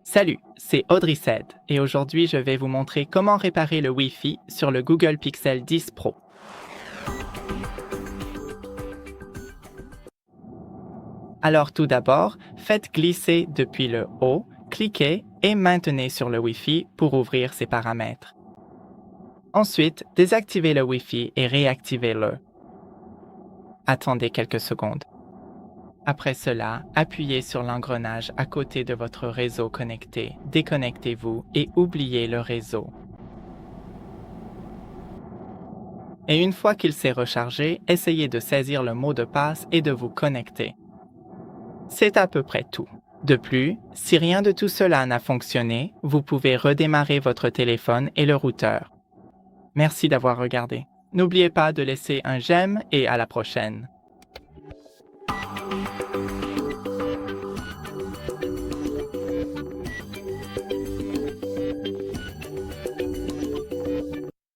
Salut, c'est Audrey et aujourd'hui je vais vous montrer comment réparer le Wi-Fi sur le Google Pixel 10 Pro. Alors tout d'abord, faites glisser depuis le haut, cliquez et maintenez sur le Wi-Fi pour ouvrir ses paramètres. Ensuite, désactivez le Wi-Fi et réactivez-le. Attendez quelques secondes. Après cela, appuyez sur l'engrenage à côté de votre réseau connecté, déconnectez-vous et oubliez le réseau. Et une fois qu'il s'est rechargé, essayez de saisir le mot de passe et de vous connecter. C'est à peu près tout. De plus, si rien de tout cela n'a fonctionné, vous pouvez redémarrer votre téléphone et le routeur. Merci d'avoir regardé. N'oubliez pas de laisser un j'aime et à la prochaine.